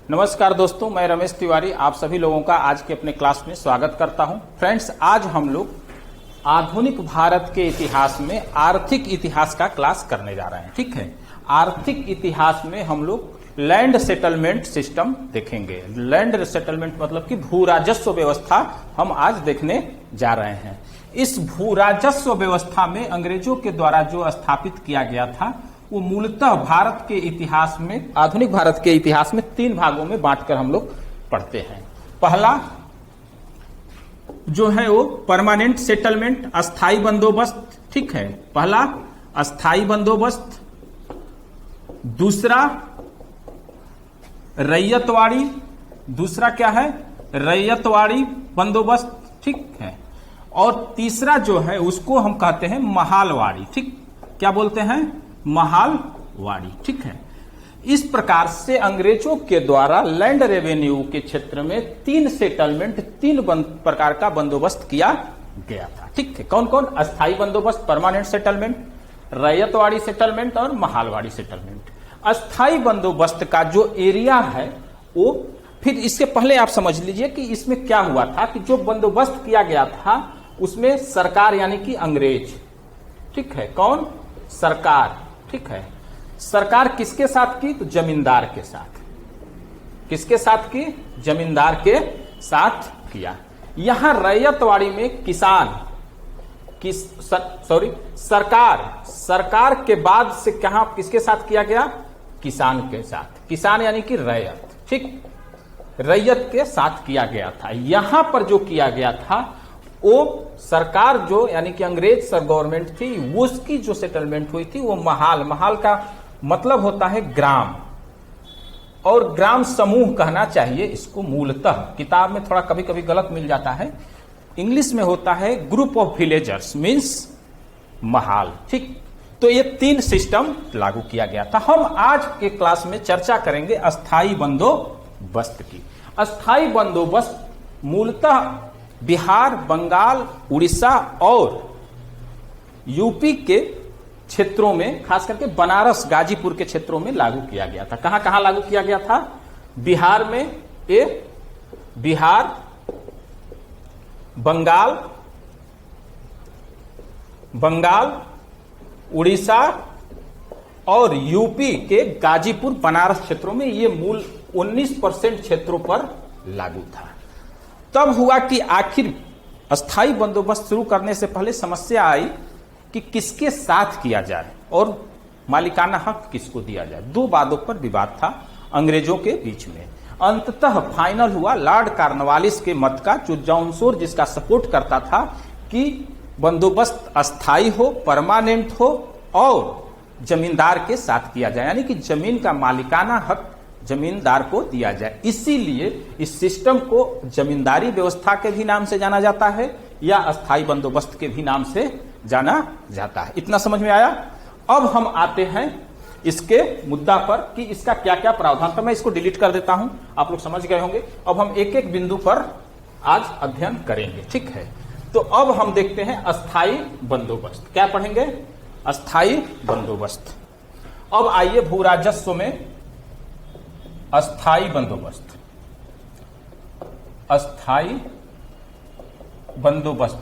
नमस्कार दोस्तों, मैं रमेश तिवारी आप सभी लोगों का आज के अपने क्लास में स्वागत करता हूं। फ्रेंड्स, आज हम लोग आधुनिक भारत के इतिहास में आर्थिक इतिहास का क्लास करने जा रहे हैं। ठीक है, आर्थिक इतिहास में हम लोग लैंड सेटलमेंट सिस्टम देखेंगे। लैंड सेटलमेंट मतलब कि भू राजस्व व्यवस्था हम आज देखने जा रहे हैं। इस भू राजस्व व्यवस्था में अंग्रेजों के द्वारा जो स्थापित किया गया था वो मूलतः भारत के इतिहास में, आधुनिक भारत के इतिहास में 3 भागों में बांटकर हम लोग पढ़ते हैं। पहला जो है वो परमानेंट सेटलमेंट, अस्थाई बंदोबस्त। ठीक है, पहला अस्थाई बंदोबस्त, दूसरा रैयतवाड़ी, दूसरा क्या है रैयतवाड़ी बंदोबस्त। ठीक है, और तीसरा जो है उसको हम कहते हैं महालवाड़ी। ठीक, क्या बोलते हैं महालवाड़ी। ठीक है, इस प्रकार से अंग्रेजों के द्वारा लैंड रेवेन्यू के क्षेत्र में 3 सेटलमेंट, 3 प्रकार का बंदोबस्त किया गया था। ठीक है, कौन कौन? अस्थाई बंदोबस्त, परमानेंट सेटलमेंट, रैयतवाड़ी सेटलमेंट और महालवाड़ी सेटलमेंट। अस्थाई बंदोबस्त का जो एरिया है वो, फिर इसके पहले आप समझ लीजिए कि इसमें क्या हुआ था कि जो बंदोबस्त किया गया था उसमें सरकार यानी कि अंग्रेज, ठीक है, कौन? सरकार। ठीक है, सरकार किसके साथ की? तो जमींदार के साथ। किसके साथ की? जमींदार के साथ किया। यहां रैयतवाड़ी में किसान सरकार के बाद से कहां किसके साथ किया गया? किसान के साथ। किसान यानी कि रैयत। ठीक, रैयत के साथ किया गया था। यहां पर जो किया गया था वो सरकार जो यानी कि अंग्रेज सर गवर्नमेंट थी, उसकी जो सेटलमेंट हुई थी वो महाल का मतलब होता है ग्राम, और ग्राम समूह कहना चाहिए इसको। मूलतः किताब में थोड़ा कभी कभी गलत मिल जाता है, इंग्लिश में होता है group of villagers means Mahal. ठीक, तो ये 3 सिस्टम लागू किया गया था। हम आज के क्लास में चर्चा करेंगे अस्थाई बंदोबस्त की। अस्थाई बंदोबस्त मूलतः बिहार, बंगाल, उड़ीसा और यूपी के क्षेत्रों में, खास करके बनारस, गाजीपुर के क्षेत्रों में लागू किया गया था। कहां कहां लागू किया गया था? बिहार में, बिहार, बंगाल, उड़ीसा और यूपी के गाजीपुर, बनारस क्षेत्रों में ये मूल 19% क्षेत्रों पर लागू था। तब हुआ कि आखिर अस्थाई बंदोबस्त शुरू करने से पहले समस्या आई कि किसके साथ किया जाए और मालिकाना हक किसको दिया जाए। 2 बातों पर विवाद था अंग्रेजों के बीच में। अंततः फाइनल हुआ लॉर्ड कॉर्नवालिस के मत का, जो जॉन शोर जिसका सपोर्ट करता था कि बंदोबस्त अस्थाई हो, परमानेंट हो और जमींदार के साथ किया जाए, यानी कि जमीन का मालिकाना हक जमींदार को दिया जाए। इसीलिए इस सिस्टम को जमींदारी व्यवस्था के भी नाम से जाना जाता है या अस्थाई बंदोबस्त के भी नाम से जाना जाता है। इतना समझ में आया? अब हम आते हैं इसके मुद्दा पर कि इसका क्या क्या प्रावधान था। मैं इसको डिलीट कर देता हूं, आप लोग समझ गए होंगे। अब हम एक एक बिंदु पर आज अध्ययन करेंगे। ठीक है, तो अब हम देखते हैं अस्थाई बंदोबस्त। क्या पढ़ेंगे? अस्थाई बंदोबस्त। अब आइए भू राजस्व में अस्थाई बंदोबस्त। अस्थाई बंदोबस्त,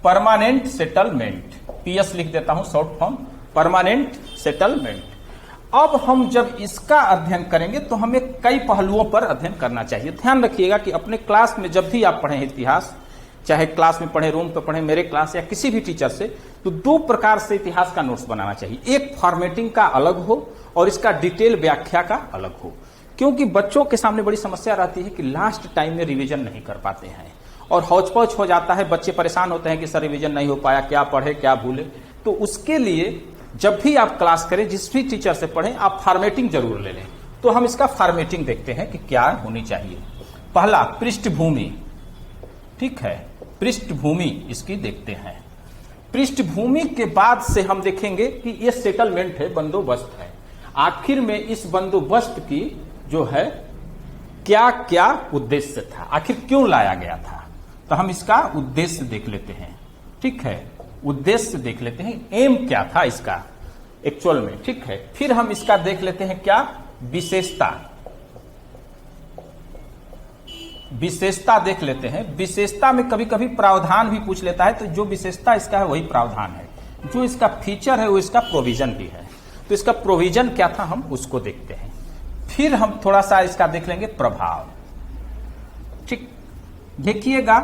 परमानेंट सेटलमेंट, पीएस लिख देता हूं शॉर्ट फॉर्म, परमानेंट सेटलमेंट। अब हम जब इसका अध्ययन करेंगे तो हमें कई पहलुओं पर अध्ययन करना चाहिए। ध्यान रखिएगा कि अपने क्लास में जब भी आप पढ़ें इतिहास, चाहे क्लास में पढ़ें, रूम पे पढ़ें, मेरे क्लास या किसी भी टीचर से, तो 2 प्रकार से इतिहास का नोट्स बनाना चाहिए। एक फॉर्मेटिंग का अलग हो और इसका डिटेल व्याख्या का अलग हो, क्योंकि बच्चों के सामने बड़ी समस्या रहती है कि लास्ट टाइम में रिवीजन नहीं कर पाते हैं और हौच पौच हो जाता है। बच्चे परेशान होते हैं कि सर रिवीजन नहीं हो पाया, क्या पढ़े क्या भूले। तो उसके लिए जब भी आप क्लास करें, जिस भी टीचर से पढ़ें, आप फॉर्मेटिंग जरूर ले लें। तो हम इसका फॉर्मेटिंग देखते हैं कि क्या होनी चाहिए। पहला, पृष्ठभूमि। ठीक है, पृष्ठभूमि इसकी देखते हैं। पृष्ठभूमि के बाद से हम देखेंगे कि ये सेटलमेंट है, बंदोबस्त है। आखिर में इस बंदोबस्त की जो है क्या क्या उद्देश्य था, आखिर क्यों लाया गया था, तो हम इसका उद्देश्य देख लेते हैं। ठीक है, उद्देश्य देख लेते हैं, एम क्या था इसका एक्चुअल में। ठीक है, फिर हम इसका देख लेते हैं क्या विशेषता। विशेषता देख लेते हैं। विशेषता में कभी कभी प्रावधान भी पूछ लेता है, तो जो विशेषता इसका है वही प्रावधान है, जो इसका फीचर है वो इसका प्रोविजन भी है। तो इसका प्रोविजन क्या था हम उसको देखते हैं, फिर हम थोड़ा सा इसका देख लेंगे प्रभाव। ठीक, देखिएगा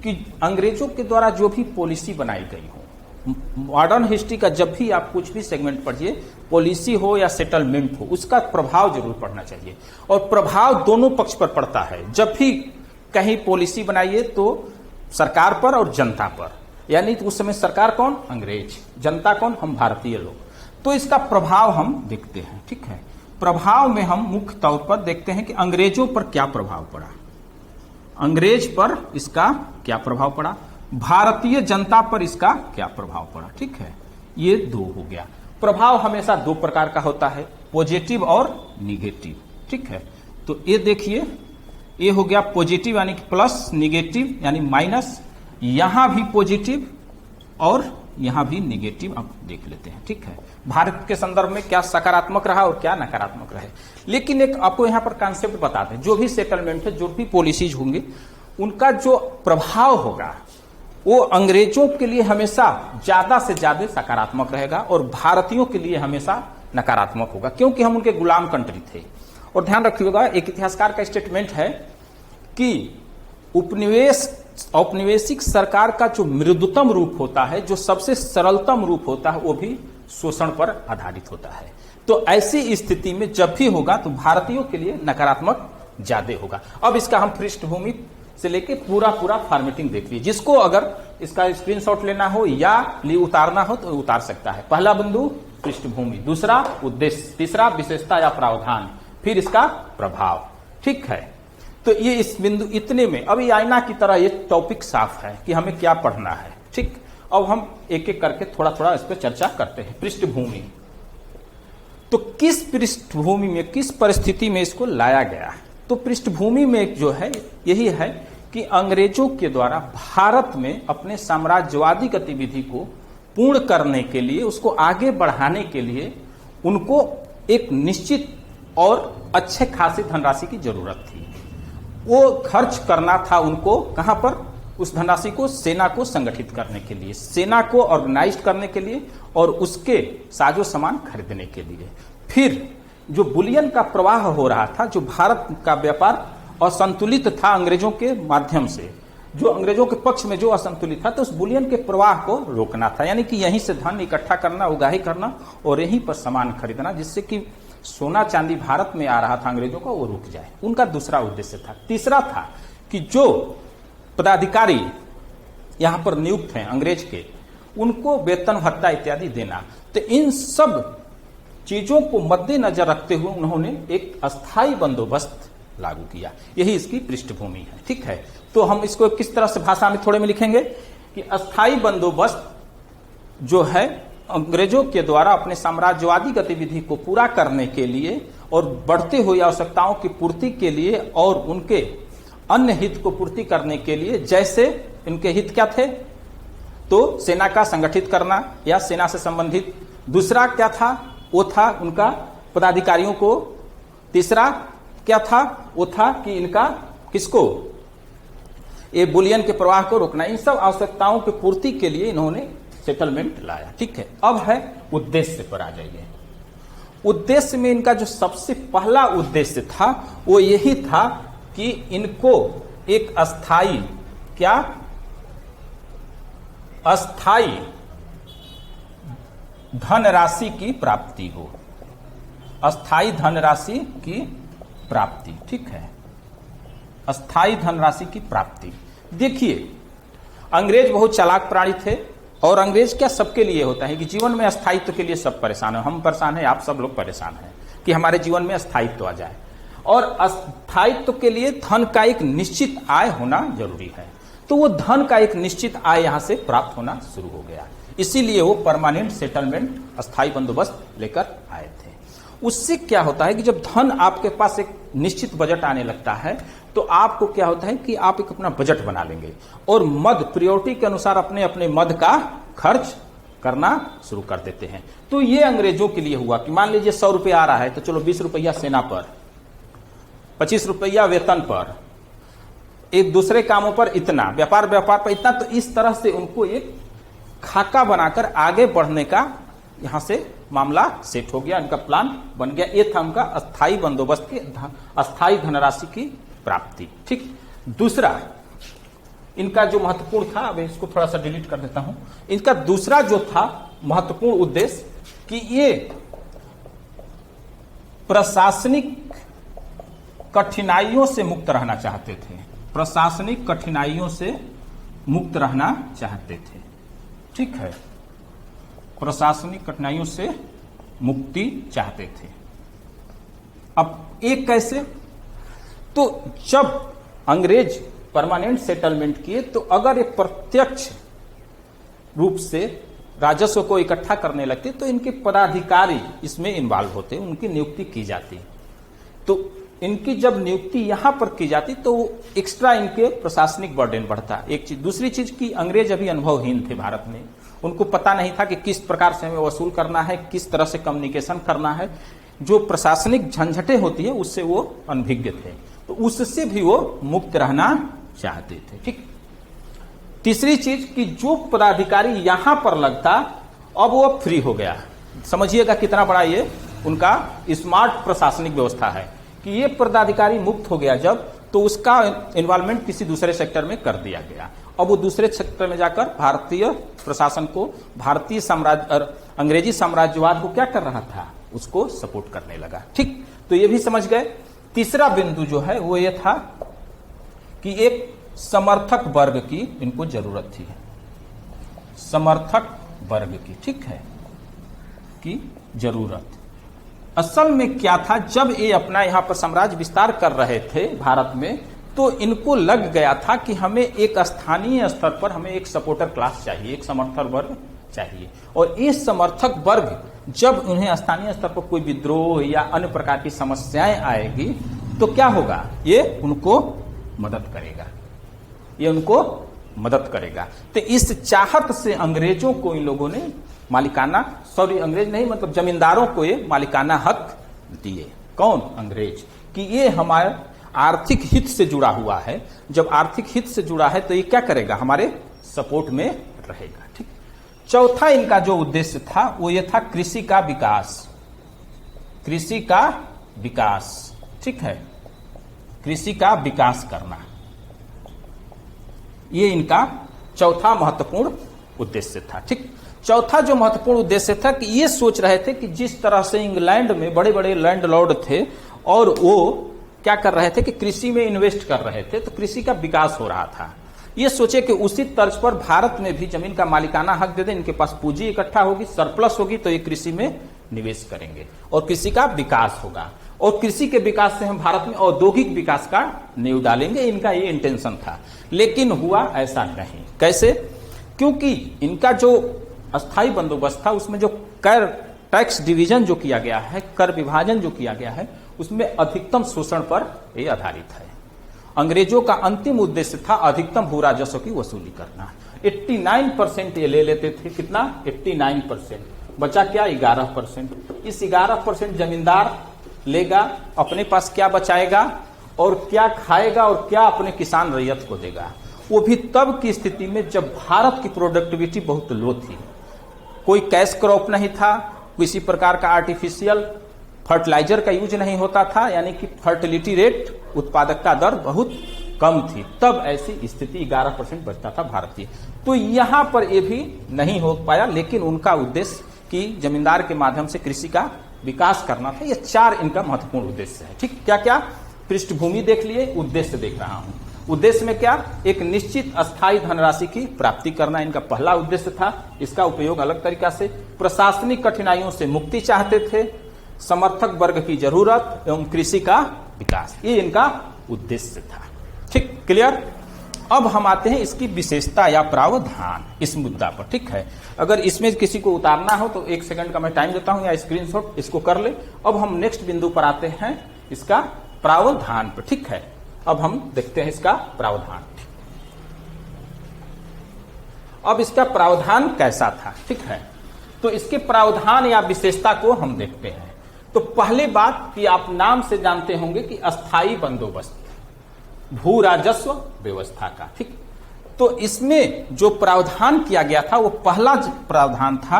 कि अंग्रेजों के द्वारा जो भी पॉलिसी बनाई गई हो, मॉडर्न हिस्ट्री का जब भी आप कुछ भी सेगमेंट पढ़िए, पॉलिसी हो या सेटलमेंट हो, उसका प्रभाव जरूर पढ़ना चाहिए। और प्रभाव दोनों पक्ष पर पड़ता है। जब भी कहीं पॉलिसी बनाइए तो सरकार पर और जनता पर, यानी उस समय सरकार कौन? अंग्रेज, जनता कौन? हम भारतीय लोग। तो इसका प्रभाव हम देखते हैं। ठीक है, प्रभाव में हम मुख्य तौर पर देखते हैं कि अंग्रेजों पर क्या प्रभाव पड़ा, अंग्रेज पर इसका क्या प्रभाव पड़ा, भारतीय जनता पर इसका क्या प्रभाव पड़ा। ठीक है, ये दो हो गया। प्रभाव हमेशा दो प्रकार का होता है, पॉजिटिव और निगेटिव। ठीक है, तो ये देखिए, ये हो गया पॉजिटिव यानी कि प्लस, निगेटिव यानी माइनस, यहां भी पॉजिटिव और यहां भी निगेटिव। अब देख लेते हैं। ठीक है, भारत के संदर्भ में क्या सकारात्मक रहा और क्या नकारात्मक रहे। लेकिन एक आपको यहां पर कॉन्सेप्ट बताते हैं, जो भी सेटलमेंट है, जो भी पॉलिसीज होंगे, उनका जो प्रभाव होगा वो अंग्रेजों के लिए हमेशा ज्यादा से ज्यादा सकारात्मक रहेगा और भारतीयों के लिए हमेशा नकारात्मक होगा, क्योंकि हम उनके गुलाम कंट्री थे। और ध्यान रखिएगा, एक इतिहासकार का स्टेटमेंट है कि औपनिवेशिक सरकार का जो मृदुतम रूप होता है, जो सबसे सरलतम रूप होता है, वो भी शोषण पर आधारित होता है। तो ऐसी स्थिति में जब भी होगा तो भारतीयों के लिए नकारात्मक ज्यादा होगा। अब इसका हम पृष्ठभूमि से लेके पूरा फॉर्मेटिंग देख लीजिए। जिसको अगर इसका स्क्रीनशॉट लेना हो या उतारना हो तो उतार सकता है। पहला बिंदु पृष्ठभूमि, दूसरा उद्देश्य, तीसरा विशेषता या प्रावधान, फिर इसका प्रभाव। ठीक है, तो ये इस बिंदु इतने में अभी आईना की तरह ये टॉपिक साफ है कि हमें क्या पढ़ना है। ठीक, अब हम एक एक करके थोड़ा थोड़ा इस पर चर्चा करते हैं। पृष्ठभूमि, तो किस पृष्ठभूमि में, किस परिस्थिति में इसको लाया गया है? तो पृष्ठभूमि में जो है यही है कि अंग्रेजों के द्वारा भारत में अपने साम्राज्यवादी गतिविधि को पूर्ण करने के लिए, उसको आगे बढ़ाने के लिए उनको एक निश्चित और अच्छे खासी धनराशि की जरूरत थी। वो खर्च करना था उनको कहां पर? उस धनराशि को सेना को संगठित करने के लिए, सेना को ऑर्गेनाइज करने के लिए और उसके साजो सामान खरीदने के लिए। फिर जो बुलियन का प्रवाह हो रहा था, जो भारत का व्यापार असंतुलित था अंग्रेजों के माध्यम से, जो अंग्रेजों के पक्ष में जो असंतुलित था, तो उस बुलियन के प्रवाह को रोकना था। यानी कि यहीं से धन इकट्ठा करना, उगाही करना और यहीं पर सामान खरीदना, जिससे कि सोना चांदी भारत में आ रहा था अंग्रेजों का, वो रुक जाए। उनका दूसरा उद्देश्य था। तीसरा था कि जो पदाधिकारी यहां पर नियुक्त हैं अंग्रेज के, उनको वेतन भत्ता इत्यादि देना। तो इन सब चीजों को मद्देनजर रखते हुए उन्होंने एक अस्थायी बंदोबस्त लागू किया। यही इसकी पृष्ठभूमि है। ठीक है, तो हम इसको किस तरह से भाषा में थोड़े में लिखेंगे कि अस्थायी बंदोबस्त जो है अंग्रेजों के द्वारा अपने साम्राज्यवादी गतिविधि को पूरा करने के लिए और बढ़ते हुए आवश्यकताओं की पूर्ति के लिए और उनके अन्य हित को पूर्ति करने के लिए, जैसे इनके हित क्या थे? तो सेना का संगठित करना या सेना से संबंधित। दूसरा क्या था? वो था उनका पदाधिकारियों को। तीसरा क्या था? वो था कि इनका किसको? ये बुलियन के प्रवाह को रोकना। इन सब आवश्यकताओं की पूर्ति के लिए इन्होंने सेटलमेंट लाया। ठीक है, अब है उद्देश्य पर आ जाइए। उद्देश्य में इनका जो सबसे पहला उद्देश्य था वो यही था कि इनको एक अस्थाई, क्या? अस्थाई धनराशि की प्राप्ति हो, अस्थाई धनराशि की प्राप्ति। ठीक है, अस्थाई धनराशि की प्राप्ति। देखिए, अंग्रेज बहुत चालाक प्राणी थे और अंग्रेज क्या सबके लिए होता है कि जीवन में अस्थायित्व के लिए सब परेशान है। हम परेशान हैं, आप सब लोग परेशान हैं कि हमारे जीवन में अस्थायित्व आ जाए। और अस्थायित्व के लिए धन का एक निश्चित आय होना जरूरी है। तो वो धन का एक निश्चित आय यहां से प्राप्त होना शुरू हो गया। इसीलिए वो परमानेंट सेटलमेंट, अस्थायी बंदोबस्त लेकर आए थे। उससे क्या होता है कि जब धन आपके पास एक निश्चित बजट आने लगता है तो आपको क्या होता है कि आप एक अपना बजट बना लेंगे और मद, प्रायोरिटी के अनुसार अपने अपने मद का खर्च करना शुरू कर देते हैं। तो ये अंग्रेजों के लिए हुआ कि मान लीजिए 100 रुपया आ रहा है तो चलो 20 रुपया सेना पर, 25 रुपया वेतन पर, एक दूसरे कामों पर इतना, व्यापार पर इतना, तो इस तरह से उनको एक खाका बनाकर आगे बढ़ने का यहां से मामला सेट हो गया, इनका प्लान बन गया। ये था उनका अस्थायी बंदोबस्त की अस्थायी धनराशि की प्राप्ति। ठीक, दूसरा इनका जो महत्वपूर्ण था, अब इसको थोड़ा सा डिलीट कर देता हूं, इनका दूसरा जो था महत्वपूर्ण उद्देश्य कि ये प्रशासनिक कठिनाइयों से मुक्त रहना चाहते थे, प्रशासनिक कठिनाइयों से मुक्त रहना चाहते थे। ठीक है, प्रशासनिक कठिनाइयों से मुक्ति चाहते थे। अब एक कैसे, तो जब अंग्रेज परमानेंट सेटलमेंट किए तो अगर ये प्रत्यक्ष रूप से राजस्व को इकट्ठा करने लगते तो इनके पदाधिकारी इसमें इन्वॉल्व होते, उनकी नियुक्ति की जाती। तो इनकी जब नियुक्ति यहां पर की जाती तो एक्स्ट्रा इनके प्रशासनिक बर्डन बढ़ता। एक चीज, दूसरी चीज की अंग्रेज अभी अनुभवहीन थे भारत में, उनको पता नहीं था कि किस प्रकार से हमें वसूल करना है, किस तरह से कम्युनिकेशन करना है, जो प्रशासनिक झंझटें होती है उससे वो अनभिज्ञ थे, तो उससे भी वो मुक्त रहना चाहते थे। ठीक, तीसरी चीज कि जो पदाधिकारी यहां पर लगता अब वो फ्री हो गया। समझिएगा कितना बड़ा ये उनका स्मार्ट प्रशासनिक व्यवस्था है कि ये पदाधिकारी मुक्त हो गया जब, तो उसका इन्वॉल्वमेंट किसी दूसरे सेक्टर में कर दिया गया। अब वो दूसरे सेक्टर में जाकर भारतीय प्रशासन को, भारतीय साम्राज्य, अंग्रेजी साम्राज्यवाद को क्या कर रहा था, उसको सपोर्ट करने लगा। ठीक, तो ये भी समझ गए। तीसरा बिंदु जो है वो ये था कि एक समर्थक वर्ग की इनको जरूरत थी, समर्थक वर्ग की, ठीक है, की जरूरत। असल में क्या था, जब ये अपना यहां पर साम्राज्य विस्तार कर रहे थे भारत में, तो इनको लग गया था कि हमें एक स्थानीय स्तर पर हमें एक सपोर्टर क्लास चाहिए, एक समर्थक वर्ग चाहिए। और ये समर्थक वर्ग जब उन्हें स्थानीय स्तर पर कोई विद्रोह या अन्य प्रकार की समस्याएं आएगी तो क्या होगा, ये उनको मदद करेगा, ये उनको मदद करेगा। तो इस चाहत से अंग्रेजों को इन लोगों ने मालिकाना, सॉरी अंग्रेज नहीं मतलब जमींदारों को ये मालिकाना हक दिए। कौन, अंग्रेज, कि ये हमारे आर्थिक हित से जुड़ा हुआ है। जब आर्थिक हित से जुड़ा है तो ये क्या करेगा, हमारे सपोर्ट में रहेगा। ठीक, चौथा इनका जो उद्देश्य था वो ये था कृषि का विकास, कृषि का विकास। ठीक है, कृषि का विकास करना, ये इनका चौथा महत्वपूर्ण उद्देश्य था। ठीक, चौथा जो महत्वपूर्ण उद्देश्य था कि ये सोच रहे थे कि जिस तरह से इंग्लैंड में बड़े बड़े लैंडलॉर्ड थे और वो क्या कर रहे थे कि कृषि में इन्वेस्ट कर रहे थे, तो कृषि का विकास हो रहा था। ये सोचे कि उसी तर्ज पर भारत में भी जमीन का मालिकाना हक दे दें, इनके पास पूंजी इकट्ठा होगी, सरप्लस होगी, तो ये कृषि में निवेश करेंगे और कृषि का विकास होगा और कृषि के विकास से हम भारत में औद्योगिक विकास का नींव डालेंगे। इनका ये इंटेंशन था, लेकिन हुआ ऐसा नहीं। कैसे, क्योंकि इनका जो अस्थायी बंदोबस्त था उसमें जो कर टैक्स डिवीजन जो किया गया है, कर विभाजन जो किया गया है, उसमें अधिकतम शोषण पर ये आधारित है। अंग्रेजों का अंतिम उद्देश्य था अधिकतम भू राजस्व की वसूली करना। 89% ये ले लेते थे, कितना, 89%, बचा क्या, 11%। इस 11% जमींदार लेगा, अपने पास क्या बचाएगा और क्या खाएगा और क्या अपने किसान रैयत को देगा। वो भी तब की स्थिति में जब भारत की प्रोडक्टिविटी बहुत लो थी, कोई कैश क्रॉप नहीं था, किसी प्रकार का आर्टिफिशियल फर्टिलाइजर का यूज नहीं होता था, यानी कि फर्टिलिटी रेट, उत्पादकता दर बहुत कम थी। तब ऐसी स्थिति 11% बचता था भारतीय। तो यहां पर ये भी नहीं हो पाया, लेकिन उनका उद्देश्य कि जमींदार के माध्यम से कृषि का विकास करना था। ये चार इनका महत्वपूर्ण उद्देश्य है। ठीक, क्या क्या, पृष्ठभूमि देख लिए, उद्देश्य देख रहा हूं। उद्देश्य में क्या, एक निश्चित अस्थायी धनराशि की प्राप्ति करना इनका पहला उद्देश्य था। इसका उपयोग अलग तरीका से, प्रशासनिक कठिनाइयों से मुक्ति चाहते थे, समर्थक वर्ग की जरूरत एवं कृषि का विकास, ये इनका उद्देश्य था। ठीक, क्लियर। अब हम आते हैं इसकी विशेषता या प्रावधान इस मुद्दा पर। ठीक है, अगर इसमें किसी को उतारना हो तो 1 सेकंड का मैं टाइम देता हूं या स्क्रीनशॉट इसको कर ले। अब हम नेक्स्ट बिंदु पर आते हैं, इसका प्रावधान पर। ठीक है, अब हम देखते हैं इसका प्रावधान। अब इसका प्रावधान कैसा था। ठीक है, तो इसके प्रावधान या विशेषता को हम देखते हैं। तो पहली बात कि आप नाम से जानते होंगे कि अस्थायी बंदोबस्त, भू राजस्व व्यवस्था का। ठीक, तो इसमें जो प्रावधान किया गया था वो पहला प्रावधान था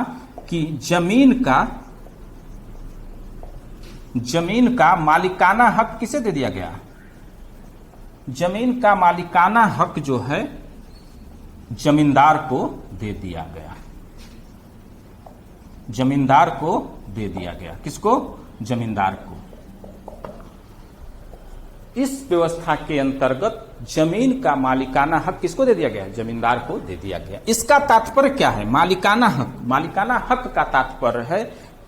कि जमीन का मालिकाना हक किसे दे दिया गया? जमीन का मालिकाना हक जो है जमींदार को दे दिया गया। जमींदार को दे दिया गया। किसको? जमींदार को। इस व्यवस्था के अंतर्गत जमीन का मालिकाना हक किसको दे दिया गया? जमींदार को दे दिया गया। इसका तात्पर्य क्या है? मालिकाना हक, मालिकाना हक का तात्पर्य है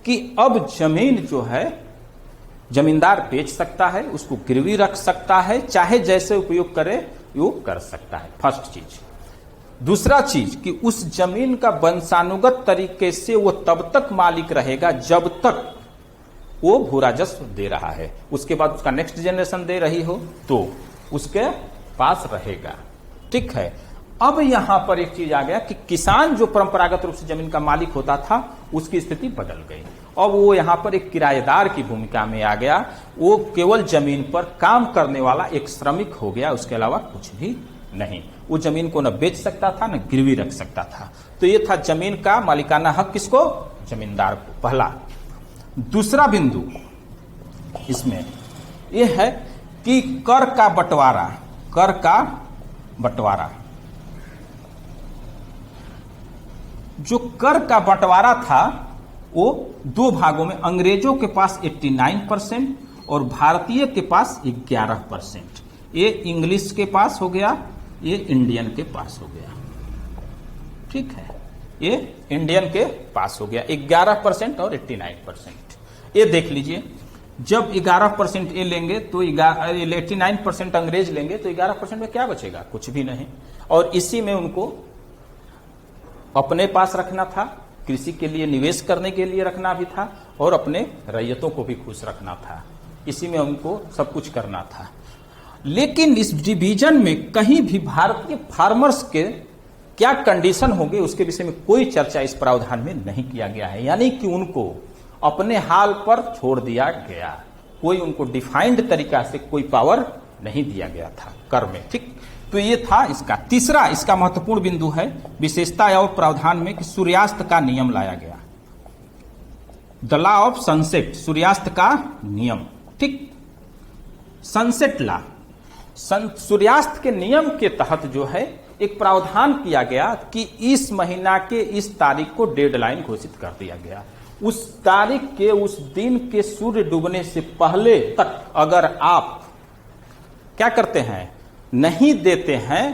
कि अब जमीन जो है जमींदार बेच सकता है, उसको गिरवी रख सकता है, चाहे जैसे उपयोग करे उपयोग कर सकता है। फर्स्ट चीज। दूसरा चीज कि उस जमीन का वंशानुगत तरीके से वो तब तक मालिक रहेगा जब तक वो भू राजस्व दे रहा है। उसके बाद उसका नेक्स्ट जनरेशन दे रही हो तो उसके पास रहेगा। ठीक है। अब यहां पर एक चीज आ गया कि किसान जो परंपरागत रूप से जमीन का मालिक होता था उसकी स्थिति बदल गई। अब वो यहां पर एक किराएदार की भूमिका में आ गया। वो केवल जमीन पर काम करने वाला एक श्रमिक हो गया, उसके अलावा कुछ भी नहीं। वो जमीन को न बेच सकता था न गिरवी रख सकता था। तो ये था जमीन का मालिकाना हक किसको? जमींदार को। पहला। दूसरा बिंदु इसमें यह है कि कर का बंटवारा, कर का बंटवारा, जो कर का बंटवारा था वो दो भागों में, अंग्रेजों के पास 89% और भारतीय के पास 11%। ये इंग्लिश के पास हो गया, ये इंडियन के पास हो गया। ठीक है, ये इंडियन के पास हो गया 11% और 89%। ये देख लीजिए, जब 11% ये लेंगे तो 89% अंग्रेज लेंगे तो 11% में क्या बचेगा? कुछ भी नहीं। और इसी में उनको अपने पास रखना था, कृषि के लिए निवेश करने के लिए रखना भी था और अपने रैयतों को भी खुश रखना था। इसी में उनको सब कुछ करना था। लेकिन इस डिवीजन में कहीं भी भारतीय फार्मर्स के क्या कंडीशन होंगे उसके विषय में कोई चर्चा इस प्रावधान में नहीं किया गया है। यानी कि उनको अपने हाल पर छोड़ दिया गया। कोई उनको डिफाइंड तरीका से कोई पावर नहीं दिया गया था कर में। ठीक, तो ये था इसका। तीसरा इसका महत्वपूर्ण बिंदु है विशेषता और प्रावधान में कि सूर्यास्त का नियम लाया गया। द लॉ ऑफ सनसेट, सूर्यास्त का नियम। ठीक, सनसेट लॉ, सूर्यास्त के नियम के तहत जो है एक प्रावधान किया गया कि इस महीना के इस तारीख को डेडलाइन घोषित कर दिया गया। उस तारीख के, उस दिन के सूर्य डूबने से पहले तक अगर आप क्या करते हैं, नहीं देते हैं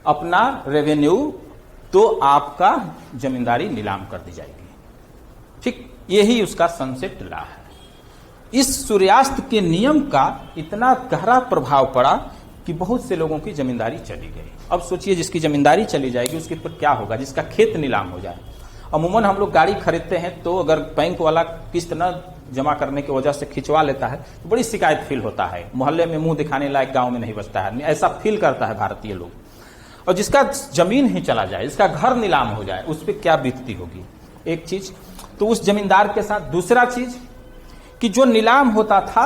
अपना रेवेन्यू, तो आपका जमींदारी नीलाम कर दी जाएगी। ठीक, यही उसका सनसेट लॉ है। इस सूर्यास्त के नियम का इतना गहरा प्रभाव पड़ा कि बहुत से लोगों की जमींदारी चली गई। अब सोचिए, जिसकी जमींदारी चली जाएगी उसके ऊपर क्या होगा? जिसका खेत नीलाम हो जाए। अमूमन हम लोग गाड़ी खरीदते हैं तो अगर बैंक वाला किस्त न जमा करने की वजह से खिंचवा लेता है तो बड़ी शिकायत फील होता है। मोहल्ले में मुंह दिखाने लायक गांव में नहीं बचता है, ऐसा फील करता है भारतीय लोग। और जिसका जमीन ही चला जाए, इसका घर नीलाम हो जाए, उस पर क्या बीतती होगी? एक चीज तो उस जमींदार के साथ। दूसरा चीज कि जो नीलाम होता था,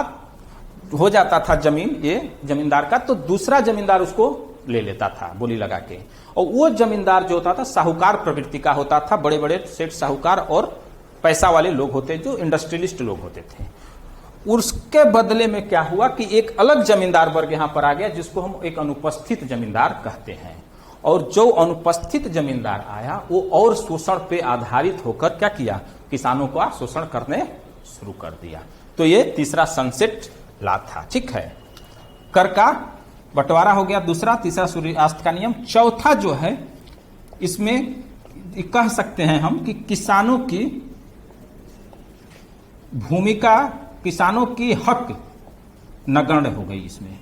हो जाता था जमीन ये जमींदार का, तो दूसरा जमींदार उसको ले लेता था बोली लगा के। और वो जमींदार जो होता था साहूकार प्रवृत्ति का होता था। बड़े बड़े सेठ साहूकार और पैसा वाले लोग होते, जो इंडस्ट्रियलिस्ट लोग होते थे। उसके बदले में क्या हुआ कि एक अलग जमींदार वर्ग यहां पर आ गया जिसको हम एक अनुपस्थित जमींदार कहते हैं। और जो अनुपस्थित जमींदार आया वो और शोषण पे आधारित होकर क्या किया? किसानों का शोषण करने शुरू कर दिया। तो ये तीसरा सनसेट लॉ था। ठीक है, कर का बंटवारा हो गया दूसरा। तीसरा सूर्यास्त का नियम। चौथा जो है इसमें कह सकते हैं हम कि किसानों की भूमिका, किसानों की हक नगण्य हो गई। इसमें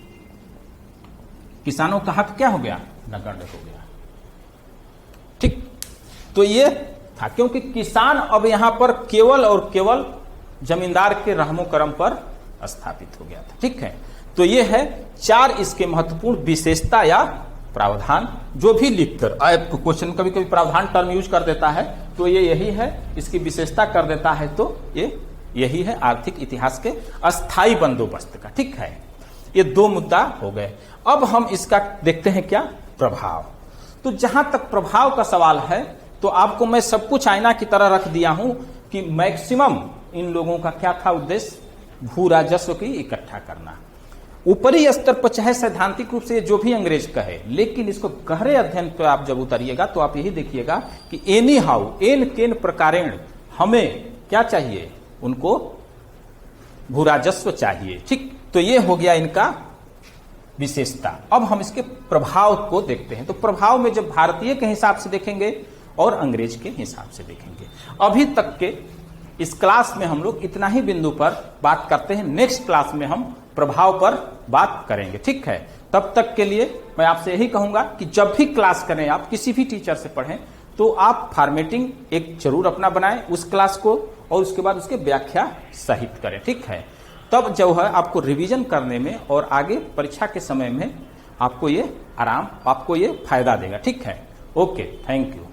किसानों का हक क्या हो गया? नगण्य हो गया। ठीक, तो ये था क्योंकि किसान अब यहां पर केवल और केवल जमींदार के रहमो करम पर स्थापित हो गया था। ठीक है, तो ये है 4 इसके महत्वपूर्ण विशेषता या प्रावधान। जो भी लिखकर क्वेश्चन कभी कभी प्रावधान टर्म यूज कर देता है तो ये यही है, इसकी विशेषता कर देता है तो ये यही है आर्थिक इतिहास के अस्थायी बंदोबस्त का। ठीक है, ये दो मुद्दा हो गए। अब हम इसका देखते हैं क्या प्रभाव। तो जहां तक प्रभाव का सवाल है तो आपको मैं सब कुछ आईना की तरह रख दिया हूं कि मैक्सिमम इन लोगों का क्या था उद्देश्य, भू राजस्व की इकट्ठा करना। ऊपरी स्तर पर चाहे सैद्धांतिक रूप से जो भी अंग्रेज कहे, लेकिन इसको गहरे अध्ययन पे आप जब उतरिएगा तो आप यही देखिएगा कि एनी हाउ एन केन प्रकारेण हमें क्या चाहिए, उनको भू राजस्व चाहिए। ठीक, तो ये हो गया इनका विशेषता। अब हम इसके प्रभाव को देखते हैं। तो प्रभाव में जब भारतीय के हिसाब से देखेंगे और अंग्रेज के हिसाब से देखेंगे। अभी तक के इस क्लास में हम लोग इतना ही बिंदु पर बात करते हैं। नेक्स्ट क्लास में हम प्रभाव पर बात करेंगे। ठीक है, तब तक के लिए मैं आपसे यही कहूंगा कि जब भी क्लास करें, आप किसी भी टीचर से पढ़ें तो आप फॉर्मेटिंग एक जरूर अपना बनाएं उस क्लास को, और उसके बाद उसके व्याख्या सहित करें। ठीक है, तब जो है आपको रिवीजन करने में और आगे परीक्षा के समय में आपको ये आराम, आपको ये फायदा देगा। ठीक है, ओके, थैंक यू।